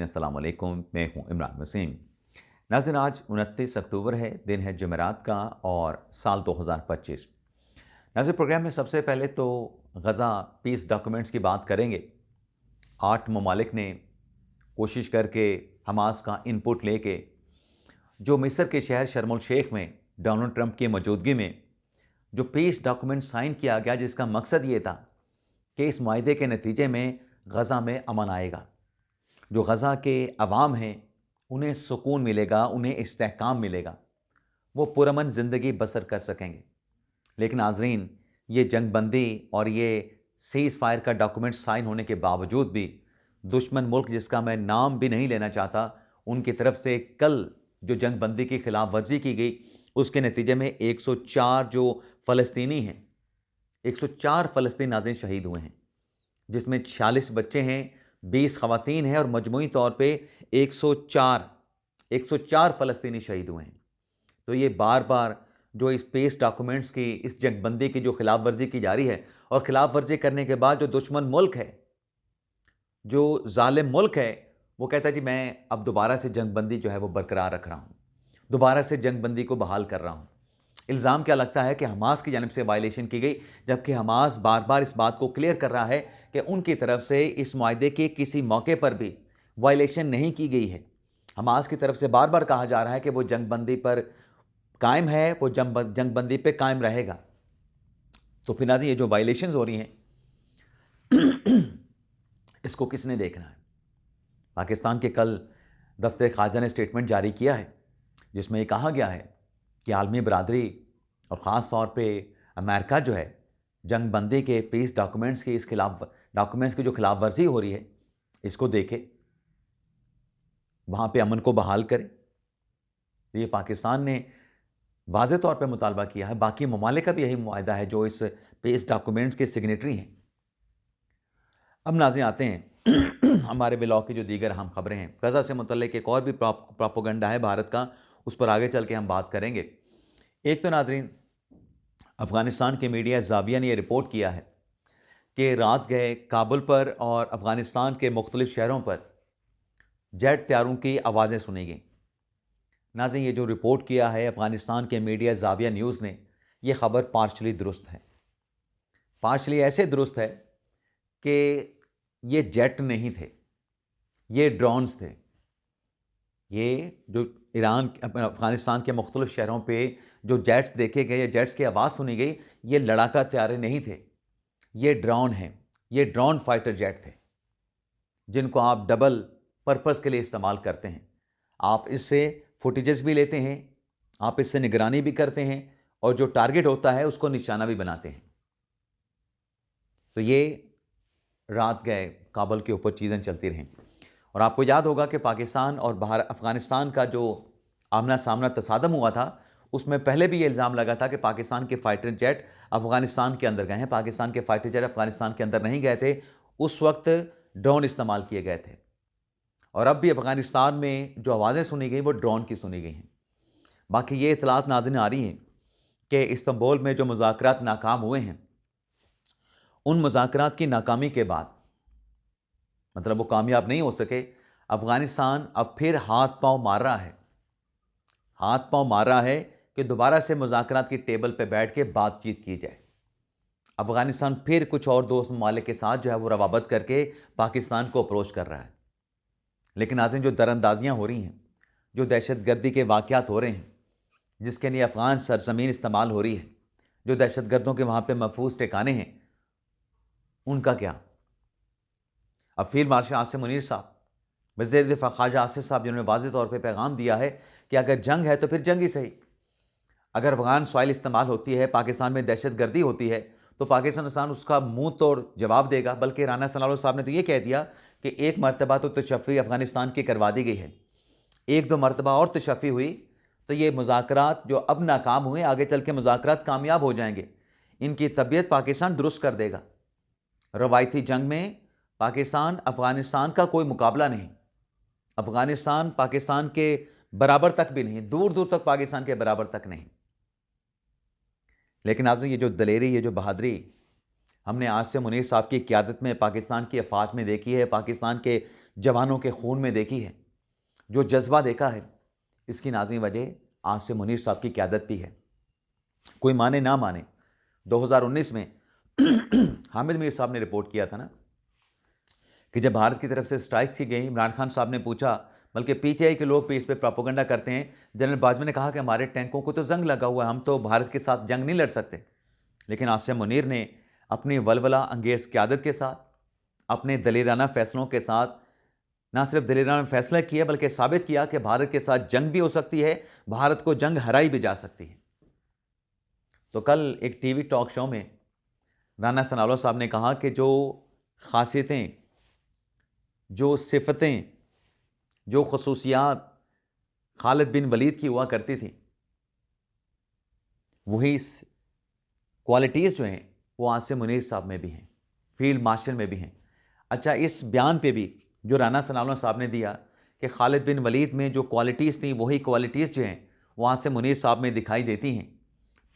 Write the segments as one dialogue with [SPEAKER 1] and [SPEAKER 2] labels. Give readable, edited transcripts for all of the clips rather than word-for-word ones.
[SPEAKER 1] अस्सलाम वालेकुम, मैं हूं इमरान वसीम। नाज़रीन, आज 29 अक्टूबर है, दिन है जुमेरात का और साल 2025। नाज़रीन, प्रोग्राम में सबसे पहले तो गज़ा पीस डॉक्यूमेंट्स की बात करेंगे। 8 ममालिक ने कोशिश करके हमास का इनपुट लेके जो मिस्र के शहर शर्म अल शेख में डोनाल्ड ट्रंप की मौजूदगी में जो पीस डॉक्यूमेंट साइन किया गया, जिसका मकसद ये था कि इस मुआहदे के नतीजे में गज़ा में अमन आएगा, जो गज़ा के अवाम हैं उन्हें सुकून मिलेगा, उन्हें इस्तेहकाम मिलेगा, वो पुरअमन ज़िंदगी बसर कर सकेंगे। लेकिन नाज़रीन, ये जंगबंदी और ये सीज़ फायर का डॉक्यूमेंट साइन होने के बावजूद भी दुश्मन मुल्क, जिसका मैं नाम भी नहीं लेना चाहता, उनकी तरफ से कल जो जंगबंदी की खिलाफ वर्जी की गई, उसके नतीजे में 104 जो फ़लस्तीनी हैं, 104 फ़लस्तीनी नाज़रीन शहीद हुए हैं, जिसमें 46 बच्चे हैं, 20 ख़वातीन हैं और मजमूई तौर पे 104 फ़लस्तीनी शहीद हुए हैं। तो ये बार बार जो इस पेस डॉक्यूमेंट्स की, इस जंगबंदी की जो खिलाफ वर्जी की जा रही है, और खिलाफ वर्जी करने के बाद जो दुश्मन मुल्क है, जो जालिम मुल्क है, वो कहता है जी मैं अब दोबारा से जंगबंदी जो है वो बरकरार रख रहा हूँ, दोबारा से जंगबंदी को बहाल कर रहा हूँ। इल्ज़ाम क्या लगता है कि हमास की जानिब से वायलेशन की गई, जबकि हमास बार बार इस बात को क्लियर कर रहा है कि उनकी तरफ से इस मुआहदे के किसी मौके पर भी वायलेशन नहीं की गई है। हमास की तरफ से बार बार कहा जा रहा है कि वो जंगबंदी पर कायम है, वो जंगबंदी पे कायम रहेगा। तो फिर नाज़रीन, ये जो वायलेशंस हो रही हैं इसको किसने देखना है? पाकिस्तान के कल दफ्तर ख़ारजा ने स्टेटमेंट जारी किया है, जिसमें ये कहा गया है कि आलमी बरादरी और ख़ास तौर पे अमेरिका जो है, जंगबंदी के पीस डॉक्यूमेंट्स की डॉक्यूमेंट्स की जो खिलाफ वर्जी हो रही है, इसको देखे, वहाँ पे अमन को बहाल करे। तो ये पाकिस्तान ने वाज़े तौर पे मुतालबा किया है। बाकी ममालिक का भी यही मुआहदा है जो इस पीस डॉक्यूमेंट्स के सिग्नेटरी हैं। अब नाज़रीन, आते हैं हमारे ब्लॉग की जो दीगर अहम खबरें हैं। गज़ा से मुतल्लिक एक और भी प्रोपेगेंडा है भारत का, उस पर आगे चल के हम बात करेंगे। एक तो नाज़रीन, अफ़गानिस्तान के मीडिया ज़ाविया ने यह रिपोर्ट किया है कि रात गए काबुल पर और अफ़गानिस्तान के मुख्तलिफ़ शहरों पर जेट तैयारों की आवाज़ें सुनी गईं। नाज़रीन, ये जो रिपोर्ट किया है अफ़गानिस्तान के मीडिया ज़ाविया न्यूज़ ने, यह ख़बर पार्शली दुरुस्त है। पार्शली ऐसे दुरुस्त है कि ये जेट नहीं थे, ये ड्रोन्स थे। ये जो अफ़गानिस्तान के मुख्तलिफ़ शहरों पे जो जेट्स देखे गए, या जेट्स की आवाज़ सुनी गई, ये लड़ाका तैयारे नहीं थे, ये ड्रोन हैं, ये ड्रोन फाइटर जेट थे, जिनको आप डबल पर्पज़ के लिए इस्तेमाल करते हैं। आप इससे फुटेजेस भी लेते हैं, आप इससे निगरानी भी करते हैं, और जो टारगेट होता है उसको निशाना भी बनाते हैं। तो ये रात गए काबुल के ऊपर चीज़ें चलती रहें। और आपको याद होगा कि पाकिस्तान और अफ़गानिस्तान का जो आमना सामना तसादम हुआ था, उसमें पहले भी ये इल्ज़ाम लगा था कि पाकिस्तान के फाइटर जेट अफ़गानिस्तान के अंदर गए हैं। पाकिस्तान के फाइटर जेट अफ़गानिस्तान के अंदर नहीं गए थे, उस वक्त ड्रोन इस्तेमाल किए गए थे। और अब भी अफ़गानिस्तान में जो आवाज़ें सुनी गई वो ड्रोन की सुनी गई हैं। बाकी ये इतलात नाज़रीन आ रही हैं कि इस्तांबुल में जो मुज़ाकरात नाकाम हुए हैं, उन मुज़ाकरात की नाकामी के बाद, मतलब वो कामयाब नहीं हो सके, अफ़गानिस्तान अब फिर हाथ पांव मार रहा है, हाथ पांव मार रहा है कि दोबारा से मुज़ाकरात की टेबल पे बैठ के बातचीत की जाए। अफ़गानिस्तान फिर कुछ और दोस्त ममालिक के साथ जो है वो रवाबत करके पाकिस्तान को अप्रोच कर रहा है। लेकिन नाज़रीन, जो दरअंदाजियाँ हो रही हैं, जो दहशतगर्दी के वाक़यात हो रहे हैं, जिसके लिए अफ़गान सरज़मीन इस्तेमाल हो रही है, जो दहशतगर्दों के वहाँ पे महफूज ठिकाने हैं, उनका क्या? अब फील्ड मार्शल आसिम मुनीर साहब, वज़ीर दिफ़ा ख़ाजा आसिफ साहब, जिन्होंने वाज़ेह तौर पे पैगाम दिया है कि अगर जंग है तो फिर जंग ही सही। अगर अफ़गान सॉइल इस्तेमाल होती है, पाकिस्तान में दहशतगर्दी होती है, तो पाकिस्तान उसका मुँह तोड़ जवाब देगा। बल्कि राना सलाउल्लाह साहब ने तो ये कह दिया कि एक मरतबा तो तशफ़ी अफ़गानिस्तान की करवा दी गई है, एक दो मरतबा और तशफ़ी हुई तो ये मुज़ाकरात जो अब नाकाम हुए, आगे चल के मुज़ाकरात कामयाब हो जाएंगे। इनकी तबीयत पाकिस्तान दुरुस्त कर देगा। रवायती जंग में पाकिस्तान अफ़गानिस्तान का कोई मुकाबला नहीं, अफ़गानिस्तान पाकिस्तान के बराबर तक भी नहीं, दूर दूर तक पाकिस्तान के बराबर तक नहीं। लेकिन नाज़रीन, ये जो दलेरी, ये जो बहादुरी हमने आसिम मुनीर साहब की क़यादत में पाकिस्तान की अफ़वाज में देखी है, पाकिस्तान के जवानों के खून में देखी है, जो जज्बा देखा है, इसकी नाज़रीन वजह आसिम मुनीर साहब की क़यादत भी है। कोई माने ना माने, 2019 में हामिद मीर साहब ने रिपोर्ट किया था ना कि जब भारत की तरफ से स्ट्राइक्स की गई, इमरान खान साहब ने पूछा, बल्कि पीटीआई के लोग भी इस पर प्रोपेगेंडा करते हैं, जनरल बाजवा ने कहा कि हमारे टैंकों को तो जंग लगा हुआ है, हम तो भारत के साथ जंग नहीं लड़ सकते। लेकिन आसिम मुनीर ने अपनी वलवला अंगेज़ क़यादत के साथ, अपने दलेराना फैसलों के साथ ना सिर्फ दलेराना फैसला किया बल्कि साबित किया कि भारत के साथ जंग भी हो सकती है, भारत को जंग हराई भी जा सकती है। तो कल एक टीवी टॉक शो में राना सनाउल्लाह साहब ने कहा कि जो खासियतें, जो सिफतें, जो खसूसियात खालिद बिन वलीद की हुआ करती थी, वही क्वालिटीज़ जो हैं वो आसिम मुनीर साहब में भी हैं, फील्ड मार्शल में भी हैं। अच्छा, इस बयान पे भी जो राना सनाउल्लाह साहब ने दिया कि खालिद बिन वलीद में जो क्वालिटीज़ थी वही क्वालिटीज़ जो हैं वो आसिम मुनीर साहब में दिखाई देती हैं,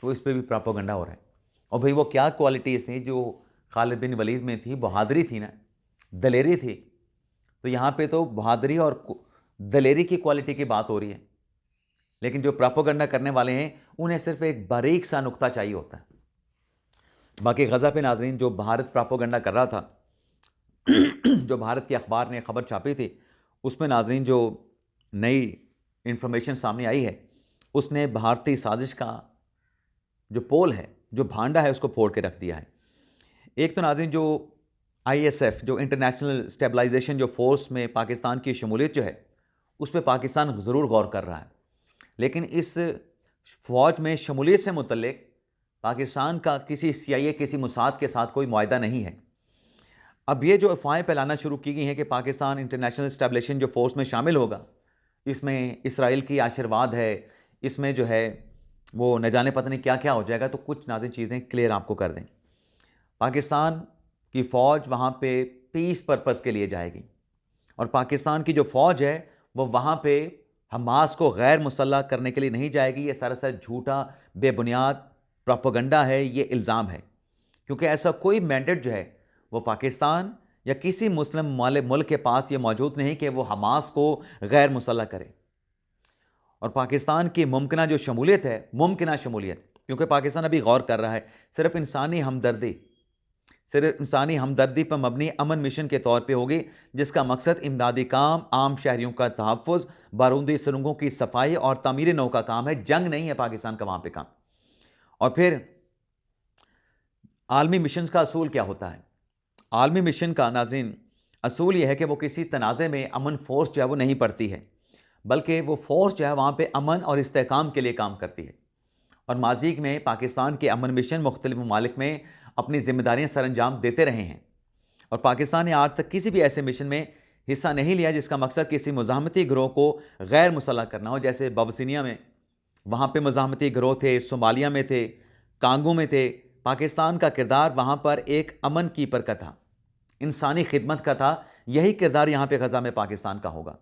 [SPEAKER 1] तो इस पर भी प्रोपेगेंडा हो रहा है। और भाई वो क्या क्वालिटीज़ थी जो खालिद बिन वलीद में थी? बहादुरी थी ना, दलेरी थी। तो यहाँ पे तो बहादुरी और दलेरी की क्वालिटी की बात हो रही है, लेकिन जो प्रोपेगेंडा करने वाले हैं उन्हें सिर्फ एक बारीक सा नुक्ता चाहिए होता है। बाकी गज़ा पे नाजरीन जो भारत प्रोपेगेंडा कर रहा था जो भारत के अखबार ने खबर छापी थी, उसमें नाजरीन जो नई इंफॉर्मेशन सामने आई है, उसने भारतीय साजिश का जो पोल है, जो भांडा है, उसको फोड़ के रख दिया है। एक तो नाज़रीन जो ISF, जो इंटरनेशनल स्टेबलाइजेशन जो फोर्स में पाकिस्तान की शमूलियत जो है, उस पर पाकिस्तान ज़रूर गौर कर रहा है, लेकिन इस फ़ौज में शमूलियत से मुतल्लिक पाकिस्तान का किसी CIA, किसी मुसाद के साथ कोई मुआहदा नहीं है। अब ये जो अफवाहें फैलाना शुरू की गई हैं कि पाकिस्तान इंटरनेशनल स्टेबलाइजेशन जो फोर्स में शामिल होगा, इसमें इसराइल की आशीर्वाद है, इसमें जो है वो न जाने पता नहीं क्या क्या हो जाएगा। तो कुछ नाज़रीन चीज़ें क्लियर आपको कर दें। पाकिस्तान की फ़ौज वहाँ पे पीस पर्पज़ के लिए जाएगी, और पाकिस्तान की जो फ़ौज है वो वहाँ पे हमास को गैर मुसल्लह करने के लिए नहीं जाएगी। ये सरासर झूठा, बेबुनियाद प्रोपेगेंडा है, ये इल्ज़ाम है, क्योंकि ऐसा कोई मैंडेट जो है वो पाकिस्तान या किसी मुस्लिम मुल्क के पास ये मौजूद नहीं कि वो हमास को गैर मुसल्लह करे। और पाकिस्तान की मुमकिना जो शमूलियत है, मुमकिना शमूलियत, क्योंकि पाकिस्तान अभी गौर कर रहा है, सिर्फ इंसानी हमदर्दी पर मबनी अमन मिशन के तौर पे होगी, जिसका मकसद इमदादी काम, आम शहरियों का तहफ़्फ़ुज़, बारूदी सुरंगों की सफाई और तामीर नौ का काम है। जंग नहीं है पाकिस्तान का वहाँ पे काम। और फिर आलमी मिशन का असूल क्या होता है? आलमी मिशन का नाज़रीन असूल यह है कि वो किसी तनाज़े में अमन फोर्स जो है वो नहीं पड़ती है, बल्कि वो फोर्स जो है वहाँ पे अमन और इस्तेहकाम के लिए काम करती है। और माज़ी में पाकिस्तान के अमन मिशन मुख्तलिफ ममालिक में अपनी ज़िम्मेदारियाँ सरअंजाम देते रहे हैं, और पाकिस्तान ने आज तक किसी भी ऐसे मिशन में हिस्सा नहीं लिया जिसका मकसद किसी मुज़ाहमती गिरोह को गैर मुसल्लह करना हो। जैसे बवसिनिया में वहाँ पे मुज़ाहमती गिरोह थे, सोमालिया में थे, कांगो में थे। पाकिस्तान का किरदार वहाँ पर एक अमन कीपर का था, इंसानी खिदमत का था। यही किरदार यहाँ पे गज़ा में पाकिस्तान का होगा।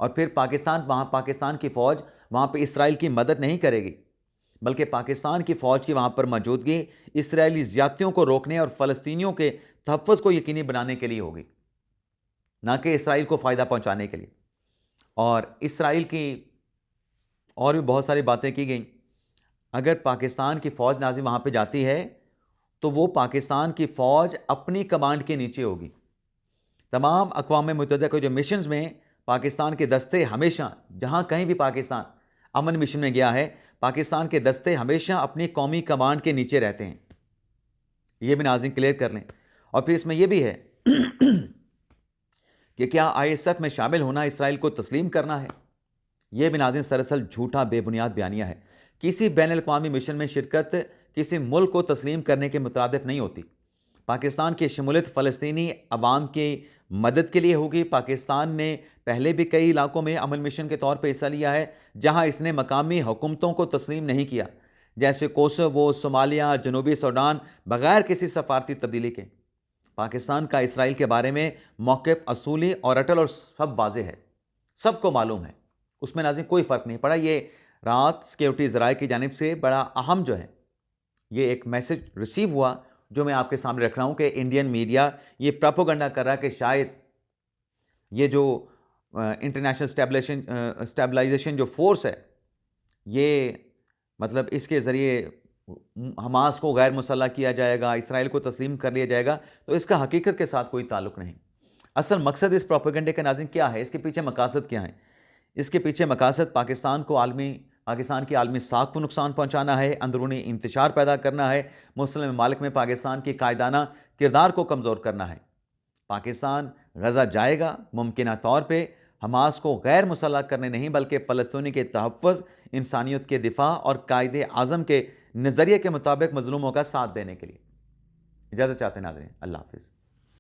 [SPEAKER 1] और फिर पाकिस्तान की फ़ौज वहाँ पे इसराइल की मदद नहीं करेगी, बल्कि पाकिस्तान की फ़ौज की वहाँ पर मौजूदगी इसराइली ज़्यादतियों को रोकने और फ़लस्तीनियों के तहफ़्फ़ुज़ को यकीनी बनाने के लिए होगी, ना कि इसराइल को फ़ायदा पहुँचाने के लिए। और इसराइल की और भी बहुत सारी बातें की गई। अगर पाकिस्तान की फ़ौज नाज़रीन वहाँ पे जाती है तो वो पाकिस्तान की फ़ौज अपनी कमांड के नीचे होगी। तमाम अक़वाम मुत्तहिदा के जो मिशंस में पाकिस्तान के दस्ते हमेशा, जहाँ कहीं भी पाकिस्तान अमन मिशन में गया है, पाकिस्तान के दस्ते हमेशा अपनी कौमी कमांड के नीचे रहते हैं। ये भी नाज़रीन क्लियर कर लें। और फिर इसमें यह भी है कि क्या ISF में शामिल होना इसराइल को तस्लीम करना है? यह भी नाज़रीन दरअसल झूठा, बेबुनियाद बयानिया है। किसी बैनुल-अक़वामी मिशन में शिरकत किसी मुल्क को तस्लीम करने के मुतरादिफ नहीं होती। पाकिस्तान की शमूलियत फ़लस्तीनी अवाम की मदद के लिए होगी। पाकिस्तान ने पहले भी कई इलाकों में अमन मिशन के तौर पर हिस्सा लिया है जहाँ इसने मकामी हुकूमतों को तस्लीम नहीं किया, जैसे कोसोवो, सोमालिया, जनूबी सूडान, बग़ैर किसी सफारती तब्दीली के। पाकिस्तान का इसराइल के बारे में मौक़िफ़ असूली और अटल और सब वाज़ेह है, सबको मालूम है, उसमें नाज़रीन कोई फ़र्क नहीं पड़ा। ये रात सिक्योरिटी ज़राए की जानिब से बड़ा अहम जो है ये एक मैसेज रिसीव हुआ, जो मैं आपके सामने रख रहा हूँ कि इंडियन मीडिया ये प्रोपेगेंडा कर रहा है कि शायद ये जो इंटरनेशनल स्टेबलाइजेशन जो फोर्स है, ये मतलब इसके ज़रिए हमास को गैर मुसल्लह किया जाएगा, इसराइल को तस्लीम कर लिया जाएगा, तो इसका हकीकत के साथ कोई ताल्लुक़ नहीं। असल मकसद इस प्रोपेगेंडे का नाज़रीन क्या है, इसके पीछे मकासद क्या है? इसके पीछे मकासद पाकिस्तान की आलमी साख को नुकसान पहुंचाना है, अंदरूनी इंतशार पैदा करना है, मुस्लिम ममालिक में पाकिस्तान की कायदाना किरदार को कमज़ोर करना है। पाकिस्तान गज़ा जाएगा मुमकिना तौर पे हमास को गैर मुसल्लह करने नहीं, बल्कि फ़लस्तीनी के तहफ़्फ़ुज़, इंसानियत के दिफा और कायदे आज़म के नज़रिए के मुताबिक मज़लूमों का साथ देने के लिए। इजाज़त चाहते हैं नाज़रीन, अल्लाह हाफ़िज़।